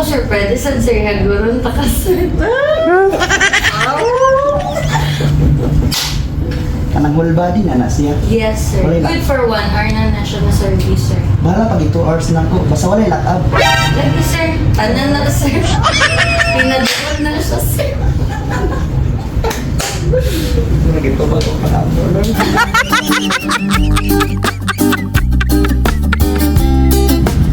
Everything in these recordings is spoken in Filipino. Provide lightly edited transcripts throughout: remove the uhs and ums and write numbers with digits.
Ako sir, pwede sa sir haguron ta ka sir. Kanang whole body na siya. Yes sir. Wala na. Good for 1 hour na siya na service sir. Bahala pag 2 hours lang ko. Basta wala lock up. Lagi sir, tanan na sir. Pinadukot na siya sir. Nagito ba ito palabor?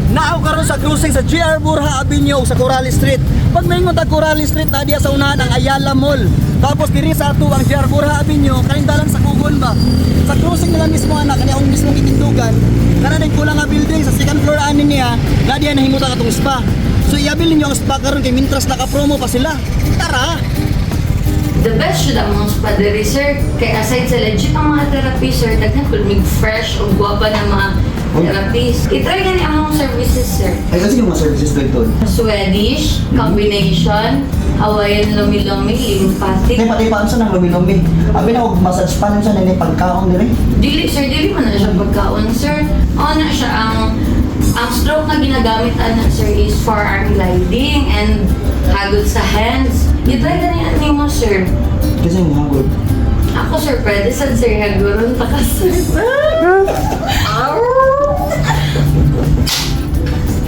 Naaw karon sa cruising sa GR Burha Avenue sa Coral Street. Pag maingon ta Coral Street na diya sa unahan ang Ayala Mall. Tapos diri sa ato ang GR Burha Avenue kaning dalan sa Kugon ba. Sa cruising nila mismo ana kani ang mismong itindugan. Kana din kulang nga building sa second floor ani niya, na diya nahimutan katong spa. So iabil ninyo ang spa karon kay mintras naka-promo pa sila. Tara. The best should among spa diri sir. Kay aside sa legit ang mga therapy sir, daghan pud mig fresh o guwapa na mga therapies. I-try gani ang services sir. Ay kasi yung mga services dito. Swedish, combination, Hawaiian lomi-lomi, lymphatic. Tay pati paano sa nang lumi-lumi. Abi na og massage pa sa nini pagkaon diri. Dili sir, dili man na siya pagkaon sir. O na siya ang stroke na ginagamit ana sir is forearm gliding and hagod sa hands. I-try gani mo sir. Kasi yung hagod. Ako sir, pwede sa sir haguron ta ka sir.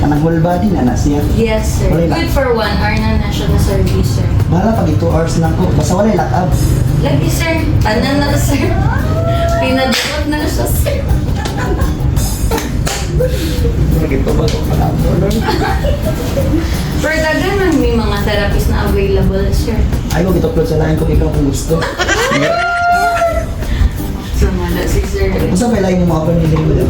Kanang whole body na siya. Yes sir. Wala na. Good for 1 hour na siya na service sir. Bahala pag 2 hours lang ko. Basta wala lock up. Lagi sir, tanan na sir. Pinadukot na siya sir. Nagito ba ito palabor? For daghan man may mga therapists na available sir. Ay mo gito-upload sa lain kung ikaw kung gusto. So mala si sir. Basta may lain mo mga pamilya mo dito.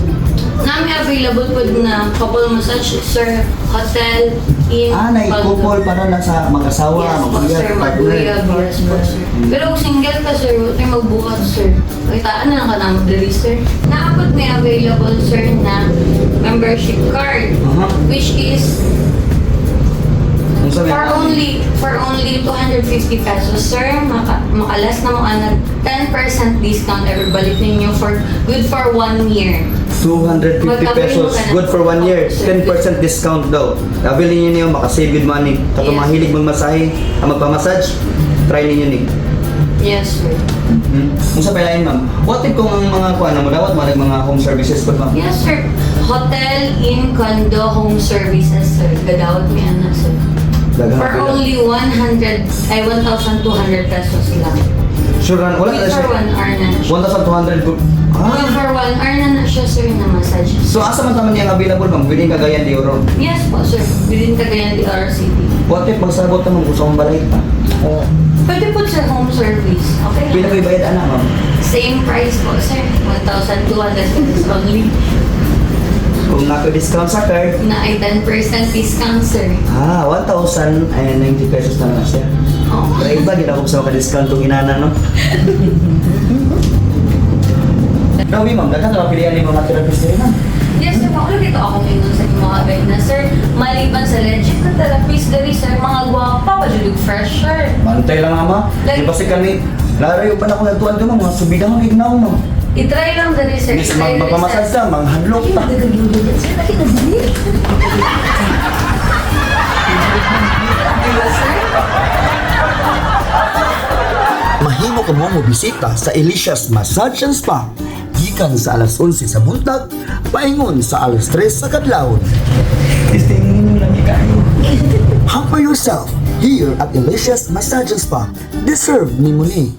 Nami available po na couple massage sir, hotel, in, Naikupol para na sa mag-asawa, yes po sir, mag-uyab, yes po sir. Pero kung single ka sir, huwag tayo magbuhat sir. Kakitaan na lang ka naman dali sir. Naabot may available sir na membership card, which is for only 250 pesos sir, makalas na mo ang 10% discount ever balik ninyo for good for 1 year. 250 pesos, good for 1 year, 10% discount daw. Nabili niyo niyo, makasave good money. Kapag mahilig magmasahe, magpamassage, try ninyo ni. Yes sir. Kung sa palain ma'am, what if kung ang mga kuha na mo dawat mga home services po ma'am? Yes sir. Hotel, in, condo, home services sir. Gadawat may anak sir. For only 1,200 pesos lang. Sure wala Good na for siya. 1 hour na siya. 1,200 good. Good for 1 hour na siya sir na massage. So asa man taman yung available ma'am? Within Cagayan de Oro. Yes po sir. Within Cagayan de Oro City. What if magsabot naman gusto mong balay pa? Pwede po sa home service. Okay? Pila ko ibayad ana ma'am? Same price po sir. 1,200 pesos only. Kung naka-discount sa card, Na ay 10% discount sir. 1,090 pesos na lang siya. Oh. Pero iba, di na ako sa maka-discount itong inana, no? Grabe ma'am, dagan na pilihan ni mga therapist rin ma'am. Yes sir, makulit ito akong ingon sa mga abay na sir. Maliban sa legit na therapist dali sir, mga gwapa, padulog fresher. Bantay lang ama. Di ba si kami, larayo pa na ako nagtuan ko mga subidang ang ignaw ma'am. I-try lang dali sir. Miss magpapamasad ka, mga hadlok pa. Sir, nakita dali. Mahimo ka mo bisita sa Elyssia's Massage and Spa. Gikan sa alas 11 sa buntag, paingon sa alas 3 sa kadlawon. Istingin lang ikayo. Hamper yourself here at Elyssia's Massage and Spa. Deserve ni mo ni.